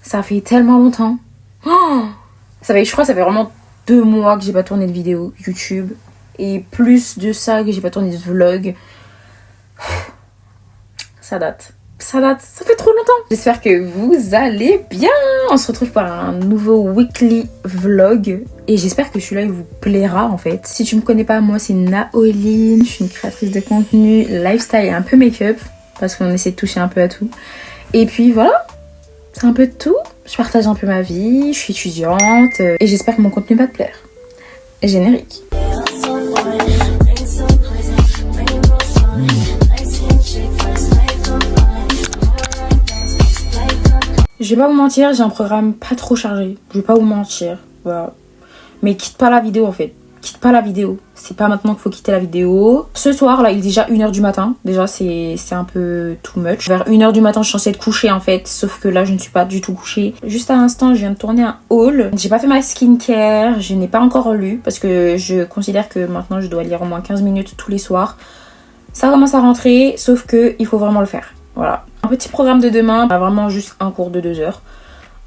Ça fait tellement longtemps. Oh, je crois que ça fait vraiment 2 mois que j'ai pas tourné de vidéo YouTube. Et plus de ça que j'ai pas tourné de vlog. Ça date. Ça fait trop longtemps. J'espère que vous allez bien. On se retrouve pour un nouveau weekly vlog. Et j'espère que celui-là, il vous plaira en fait. Si tu me connais pas, moi c'est Naoline. Je suis une créatrice de contenu, lifestyle et un peu make-up. Parce qu'on essaie de toucher un peu à tout. Et puis voilà, c'est un peu de tout. Je partage un peu ma vie, je suis étudiante. Et j'espère que mon contenu va te plaire. Générique. Je vais pas vous mentir, j'ai un programme pas trop chargé. Je vais pas vous mentir. Voilà. Mais quitte pas la vidéo en fait. Quitte pas la vidéo. C'est pas maintenant qu'il faut quitter la vidéo. Ce soir, là, il est déjà 1h du matin. Déjà, c'est un peu too much. Vers 1h du matin, je suis censée être couchée en fait. Sauf que là, je ne suis pas du tout couchée. Juste à l'instant, je viens de tourner un haul. J'ai pas fait ma skincare. Je n'ai pas encore lu. Parce que je considère que maintenant, je dois lire au moins 15 minutes tous les soirs. Ça commence à rentrer. Sauf que il faut vraiment le faire. Voilà. Un petit programme de demain. Vraiment juste un cours de 2 heures.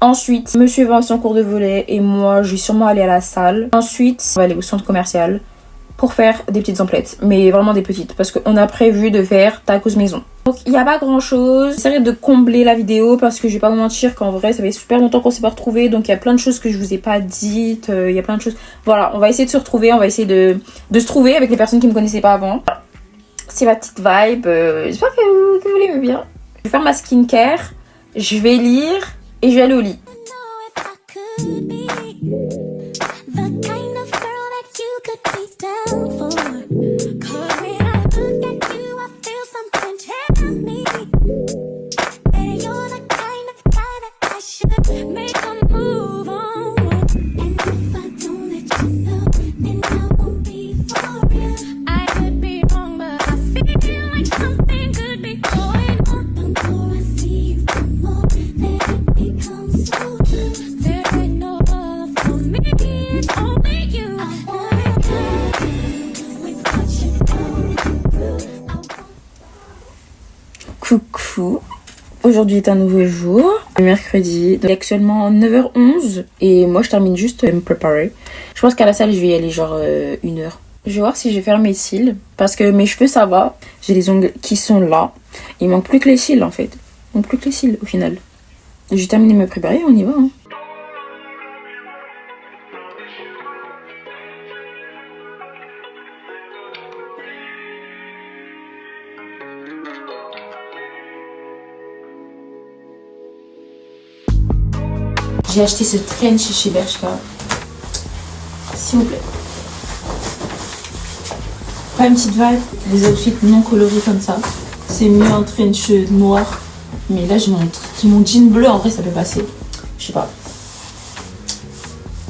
Ensuite, monsieur va en cours de volley et moi, je vais sûrement aller à la salle. Ensuite, on va aller au centre commercial pour faire des petites emplettes, mais vraiment des petites, parce qu'on a prévu de faire tacos maison. Donc, il n'y a pas grand-chose. J'essaierai de combler la vidéo parce que je vais pas vous mentir qu'en vrai, ça fait super longtemps qu'on s'est pas retrouvés, donc il y a plein de choses que je vous ai pas dites. Il y a plein de choses. Voilà, on va essayer de se retrouver, on va essayer de se trouver avec les personnes qui me connaissaient pas avant. C'est ma petite vibe. J'espère que vous l'aimez bien. Je vais faire ma skincare, je vais lire. Et je vais aller au lit. Coucou, aujourd'hui est un nouveau jour, mercredi, il est actuellement 9h11 et moi je termine juste de me préparer. Je pense qu'à la salle je vais y aller genre 1h. Je vais voir si je vais faire mes cils parce que mes cheveux ça va, j'ai les ongles qui sont là, il manque plus que les cils en fait, il manque plus que les cils au final. J'ai terminé de me préparer, on y va hein. J'ai acheté ce trench chez Bershka. S'il vous plaît. Pas une petite vibe. Les outfits non colorés comme ça. C'est mieux un trench noir. Mais là, j'ai mon jean bleu. En vrai, ça peut passer. Je sais pas.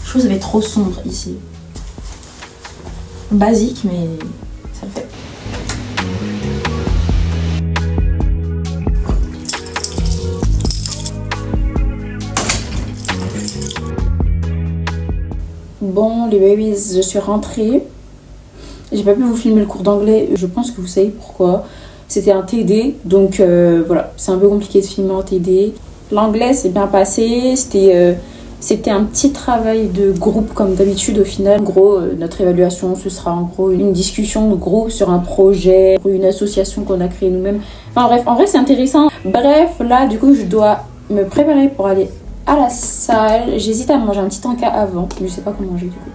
Je trouve que ça va être trop sombre ici. Basique, mais ça le fait. Bon les babies, je suis rentrée. J'ai pas pu vous filmer le cours d'anglais. Je pense que vous savez pourquoi. C'était un TD, donc voilà, c'est un peu compliqué de filmer en TD. L'anglais s'est bien passé. C'était un petit travail de groupe comme d'habitude au final. En gros, notre évaluation, ce sera en gros une discussion de groupe sur un projet, une association qu'on a créée nous-mêmes. Enfin bref, en vrai c'est intéressant. Bref, là du coup je dois me préparer pour aller à la salle. J'hésite à manger un petit encas avant. Je sais pas comment manger du coup.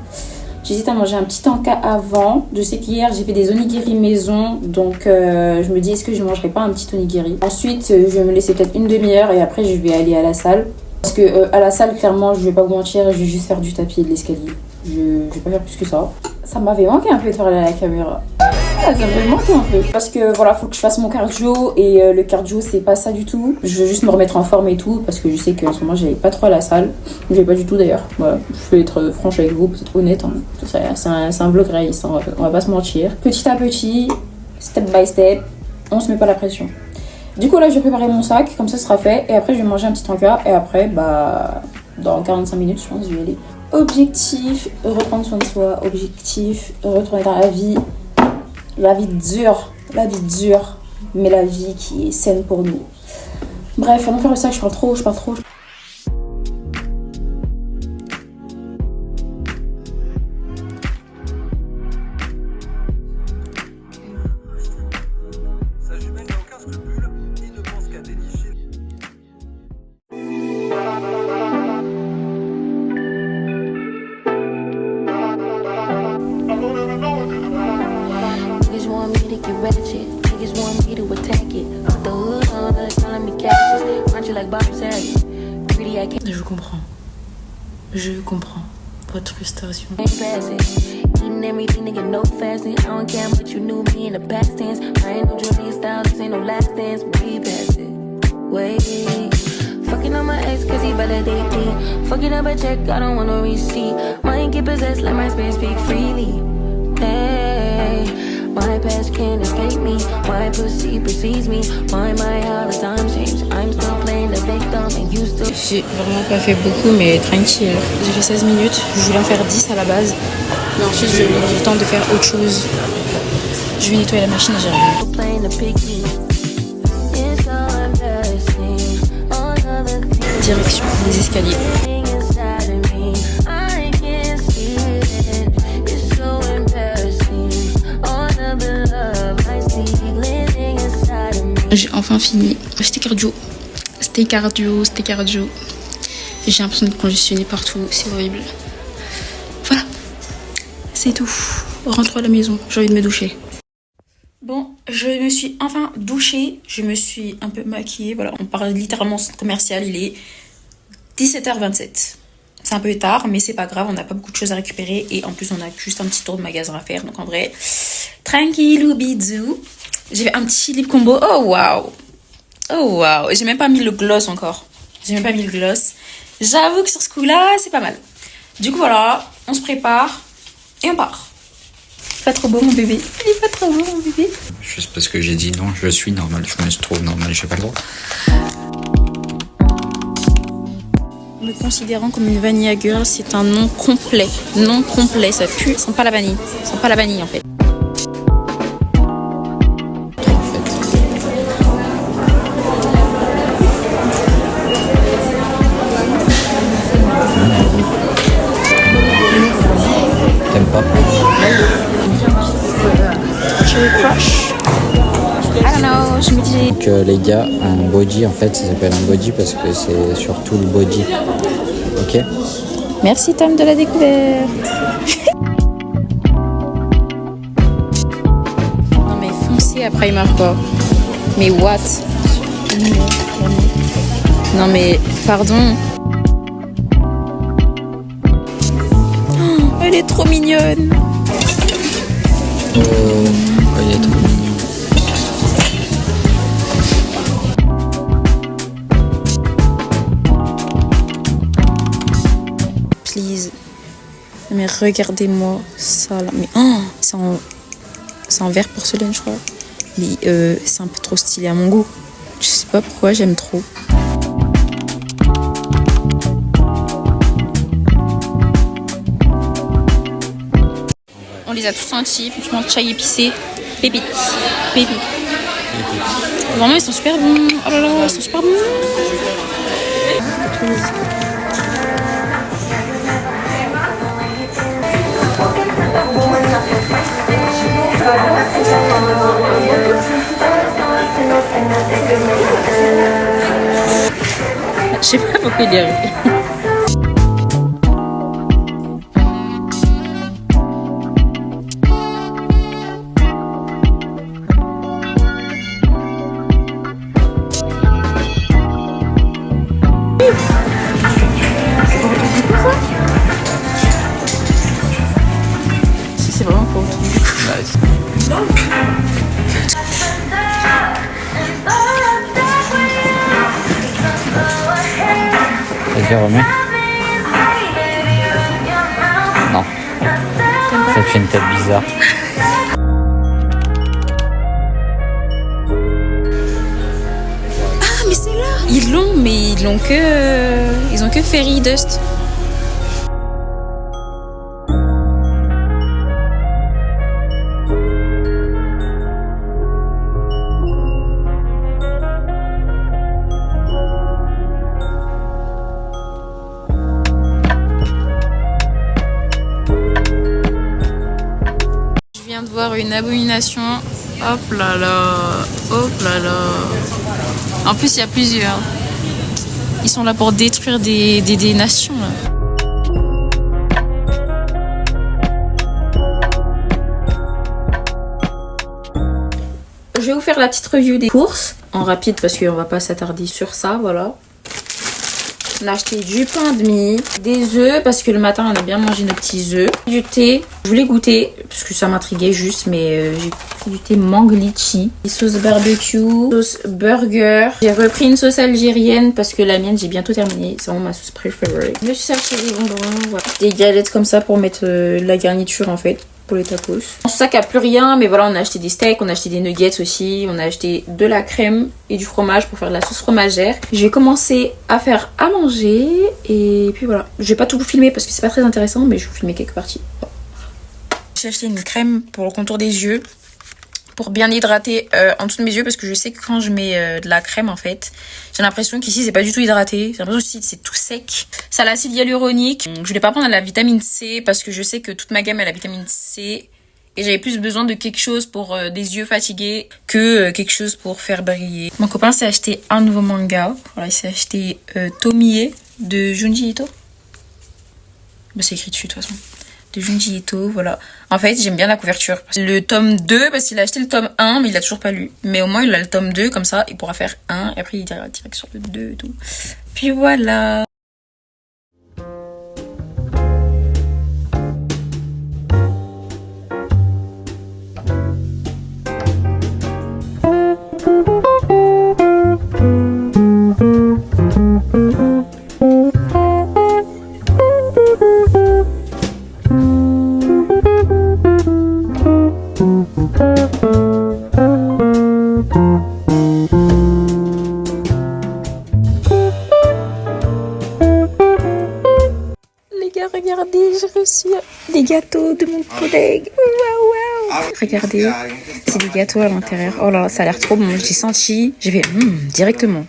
J'hésite à manger un petit encas avant. Je sais qu'hier j'ai fait des onigiri maison. Donc je me dis est-ce que je mangerai pas un petit onigiri. Ensuite je vais me laisser peut-être une demi-heure et après je vais aller à la salle. Parce que à la salle clairement je vais pas vous mentir, je vais juste faire du tapis et de l'escalier. Je vais pas faire plus que ça. Ça m'avait manqué un peu de faire la caméra. Ça me manque un peu. Parce que voilà, faut que je fasse mon cardio et le cardio c'est pas ça du tout. Je veux juste me remettre en forme et tout parce que je sais qu'en ce moment j'allais pas trop à la salle. Je vais pas du tout d'ailleurs. Voilà, je vais être franche avec vous, peut-être honnête. Hein. C'est un vlog réaliste, hein. On va pas se mentir. Petit à petit, step by step, on se met pas la pression. Du coup là je vais préparer mon sac, comme ça sera fait. Et après je vais manger un petit encas et après bah dans 45 minutes je pense je vais aller. Objectif, reprendre soin de soi. Objectif, retourner dans la vie. La vie dure, mais la vie qui est saine pour nous. Bref, on va faire le sac, je parle trop. aucun scrupule, il ne pense qu'à dénicher. Niggas want me to get ratchet. Niggas want me to attack it. Put the hood on, they're telling me catches. Aren't you like Bob Saget? Greedy, I can't Je comprends. Je comprends votre frustration. pass it. Eating everything, nigga, no fasting. I don't care what you knew me in the past tense. I ain't no Julia Styles, this ain't no last dance. Way past it. Way. Fucking on my ex, cause he validate me. Fucking up a check, I don't want no receipt. Mind get possessed, let my spirit speak freely. Hey, my past can't escape me. My pussy precedes me. My how the time change. I'm still playing the victim and you still. J'ai vraiment pas fait beaucoup, mais tranquille. J'ai fait 16 minutes. Je voulais en faire 10 à la base. Mais ensuite, j'ai eu le temps de faire autre chose. Je vais nettoyer la machine et j'arrive. Playing the picky. It's so embarrassing. All other things Direction les escaliers. inside of me. I can't see it. It's so embarrassing. All of the love I see living inside of me. J'ai enfin fini. C'était cardio. C'était cardio. C'était cardio. J'ai l'impression de congestionner partout. C'est horrible. Voilà. C'est tout. Rentre à la maison. J'ai envie de me doucher. Bon, je me suis enfin douchée. Je me suis un peu maquillée. Voilà, on parle littéralement centre commercial. Il est 17h27. C'est un peu tard, mais c'est pas grave. On n'a pas beaucoup de choses à récupérer. Et en plus, on a juste un petit tour de magasin à faire. Donc en vrai, tranquillou bidou. J'ai fait un petit lip combo. Oh waouh! Oh waouh! J'ai même pas mis le gloss encore. J'ai même pas mis le gloss. J'avoue que sur ce coup-là, c'est pas mal. Du coup, voilà, on se prépare et on part. Pas trop beau, mon bébé. Il est pas trop beau, mon bébé. Juste parce que j'ai dit non, je suis normal, je me trouve normal, j'ai pas le droit. Me considérant comme une vanilla girl, c'est un nom complet. Nom complet, ça pue. Ça sent pas la vanille. Ça sent pas la vanille, en fait. T'aimes pas? Je crush. I don't know, je me dis... Donc les gars, un body en fait, ça s'appelle un body parce que c'est surtout le body. Ok? Merci Tom de la découverte. Non mais foncez à Primark quoi. Mais what? Non mais pardon. Oh, elle est trop mignonne. Oh, il est trop mignon. Please. Mais regardez-moi ça là. Mais oh, c'est en verre porcelaine je crois. Mais c'est un peu trop stylé à mon goût. Je sais pas pourquoi, j'aime trop. On les a tous sentis, franchement, chai épicé, pépite, pépite. Vraiment, ils sont super bons. Oh là là, ils sont super bons. Je sais pas pourquoi il est arrivé. C'est vraiment pour tout. Ça te fait remuer? Non. Ça te fait une tête bizarre. Ah mais c'est là. Ils ont que Fairy Dust. Je viens de voir une abomination. Hop là là, hop là là. En plus, il y a plusieurs. Ils sont là pour détruire des nations, là. Je vais vous faire la petite review des courses en rapide parce qu'on va pas s'attarder sur ça, voilà. On a acheté du pain de mie, des œufs parce que le matin on a bien mangé nos petits œufs, du thé. Je voulais goûter parce que ça m'intriguait juste, mais j'ai pris du thé mangue litchi, des sauces barbecue, sauce burger. J'ai repris une sauce algérienne parce que la mienne j'ai bientôt terminé, c'est vraiment ma sauce préférée. Je me suis acheté des bonbons, voilà. Des galettes comme ça pour mettre la garniture en fait. Pour les tacos. Dans ce sac a plus rien, mais voilà, on a acheté des steaks, on a acheté des nuggets aussi, on a acheté de la crème et du fromage pour faire de la sauce fromagère. Je vais commencer à faire à manger et puis voilà. Je vais pas tout vous filmer parce que c'est pas très intéressant, mais je vais vous filmer quelques parties. J'ai acheté une crème pour le contour des yeux, pour bien hydrater en dessous de mes yeux, parce que je sais que quand je mets de la crème en fait, j'ai l'impression qu'ici c'est pas du tout hydraté, j'ai l'impression que c'est tout sec. Ça a l'acide hyaluronique, je voulais pas prendre la vitamine C parce que je sais que toute ma gamme a la vitamine C et j'avais plus besoin de quelque chose pour des yeux fatigués que quelque chose pour faire briller. Mon copain s'est acheté un nouveau manga, voilà, il s'est acheté Tomie de Junji Ito. Bah, c'est écrit dessus de toute façon. De Junji Ito, voilà. En fait, j'aime bien la couverture. Le tome 2, parce qu'il a acheté le tome 1, mais il l'a toujours pas lu. Mais au moins, il a le tome 2, comme ça, il pourra faire 1, et après, il ira direct sur le 2 et tout. Puis voilà. Regardez, j'ai reçu des gâteaux de mon collègue. Waouh, waouh. Regardez, c'est des gâteaux à l'intérieur. Oh là là, ça a l'air trop bon. J'ai senti, j'ai fait directement.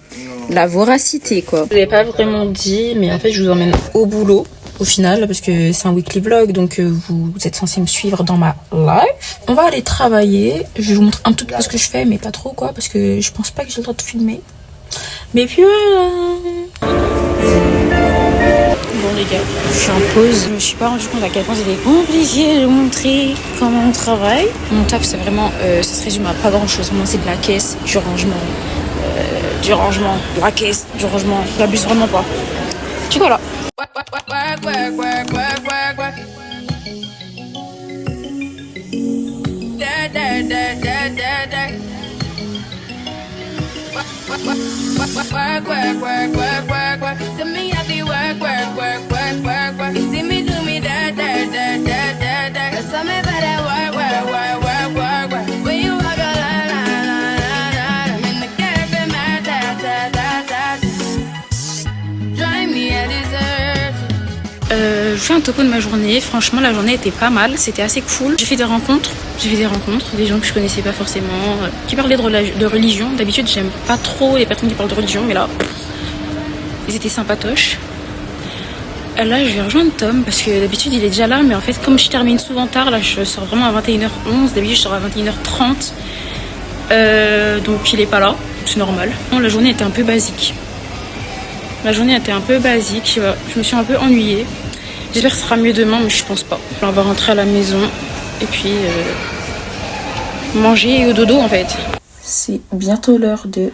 La voracité, quoi. Je l'ai pas vraiment dit, mais en fait, je vous emmène au boulot, au final, parce que c'est un weekly vlog, donc vous êtes censés me suivre dans ma life. On va aller travailler. Je vous montre un tout petit peu ce que je fais, mais pas trop, quoi, parce que je pense pas que j'ai le droit de filmer. Mais puis voilà. Bon les gars, je suis en pause. Je me suis pas rendu compte à quel point c'était compliqué de montrer comment on travaille. Mon taf c'est vraiment, ça se résume à pas grand chose. Moi c'est de la caisse, du rangement, de la caisse, du rangement. J'abuse vraiment pas. Tu vois là. Je fais un topo de ma journée. Franchement, la journée était pas mal. C'était assez cool. J'ai fait des rencontres. Des gens que je connaissais pas forcément, qui parlaient de religion. D'habitude, j'aime pas trop les personnes qui parlent de religion, mais là, ils étaient sympatoches. Là, je vais rejoindre Tom parce que d'habitude, il est déjà là. Mais en fait, comme je termine souvent tard, là, je sors vraiment à 21h11. D'habitude, je sors à 21h30. Donc, il est pas là. C'est normal. Non, la journée était un peu basique. Je me suis un peu ennuyée. J'espère que ce sera mieux demain, mais je pense pas. On va rentrer à la maison et puis manger au dodo en fait. C'est bientôt l'heure de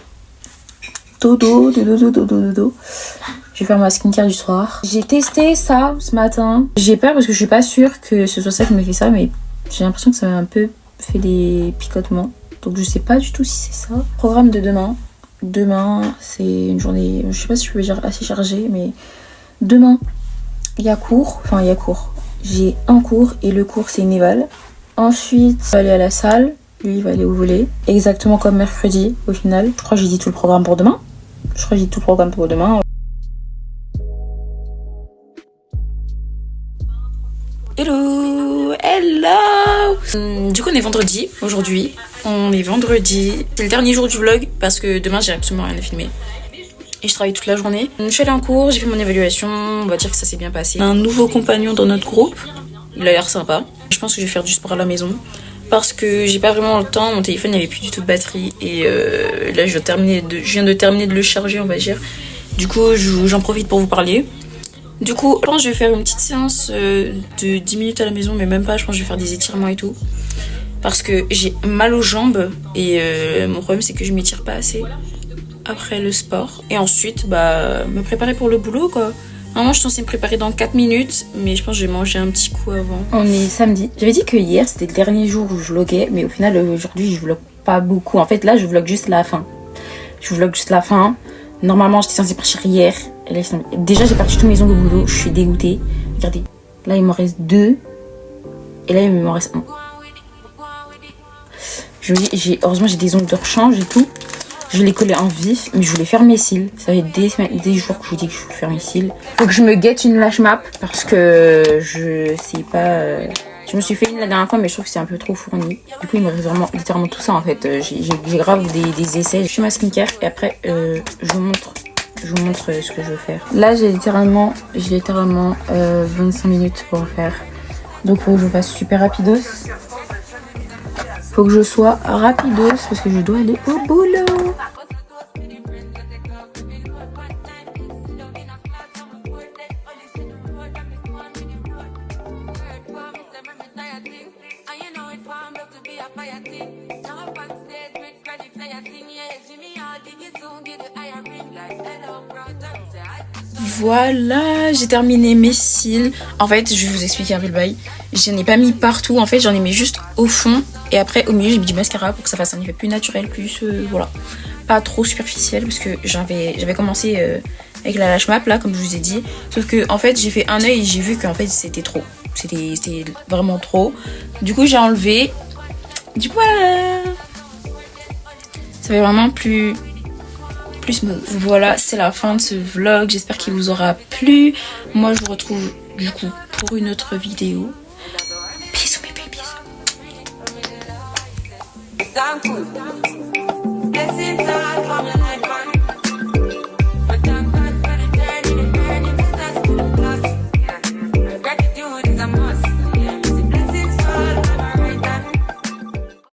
dodo. Je vais faire ma skincare du soir. J'ai testé ça ce matin. J'ai peur parce que je suis pas sûre que ce soit ça qui me fait ça, mais j'ai l'impression que ça m'a un peu fait des picotements. Donc je sais pas du tout si c'est ça. Programme de demain. Demain, c'est une journée, je sais pas si je peux dire assez chargée, mais demain, il y a cours. J'ai un cours et le cours c'est une éval. Ensuite, je vais aller à la salle, lui il va aller au volley. Exactement comme mercredi au final. Je crois que j'ai dit tout le programme pour demain. Hello. Du coup on est vendredi aujourd'hui. C'est le dernier jour du vlog parce que demain j'ai absolument rien à filmer. Et je travaille toute la journée. Je suis allée en cours, j'ai fait mon évaluation, on va dire que ça s'est bien passé. Un nouveau compagnon dans notre groupe, il a l'air sympa. Je pense que je vais faire du sport à la maison. parce que j'ai pas vraiment le temps. Mon téléphone n'avait plus du tout de batterie et là je viens de terminer de le charger, on va dire. Du coup j'en profite pour vous parler. Du coup je pense que je vais faire une petite séance de 10 minutes à la maison, mais même pas, je pense que je vais faire des étirements et tout. Parce que j'ai mal aux jambes et mon problème c'est que je m'étire pas assez après le sport. Et ensuite me préparer pour le boulot quoi. Normalement je suis censée me préparer dans 4 minutes, mais je pense que je vais manger un petit coup avant. On est samedi. J'avais dit que hier c'était le dernier jour où je vloguais, mais au final aujourd'hui je vlog pas beaucoup. En fait là je vlog juste la fin. Normalement j'étais censée partir hier. Et là, déjà j'ai perdu tous mes ongles au boulot, je suis dégoûtée. Regardez, là il m'en reste 2. Et là il m'en reste 1. Heureusement j'ai des ongles de rechange et tout. Je l'ai collé en vif, mais je voulais faire mes cils. Ça fait des jours que je vous dis que je voulais faire mes cils. Faut que je me guette une lash map parce que je sais pas. Je me suis fait une la dernière fois, mais je trouve que c'est un peu trop fourni. Du coup, il me reste vraiment littéralement tout ça en fait. J'ai grave des essais. Je fais ma skincare et après, je vous montre ce que je veux faire. Là, j'ai littéralement 25 minutes pour le faire. Donc, faut que je fasse super rapidos. Faut que je sois rapidos parce que je dois aller au boulot. Voilà, j'ai terminé mes cils. En fait, je vais vous expliquer un peu le bail. J'en ai pas mis partout, en fait, j'en ai mis juste au fond. Et après, au milieu, j'ai mis du mascara pour que ça fasse un effet plus naturel, plus, voilà. Pas trop superficiel, parce que j'avais commencé avec la lash map, là, comme je vous ai dit. Sauf que, en fait, j'ai fait un œil et j'ai vu qu'en fait, c'était trop. C'était vraiment trop. Du coup, j'ai enlevé. Du coup, voilà. Ça fait vraiment plus smooth. Voilà, c'est la fin de ce vlog. J'espère qu'il vous aura plu. Moi, je vous retrouve du coup pour une autre vidéo. Bisous mes babies.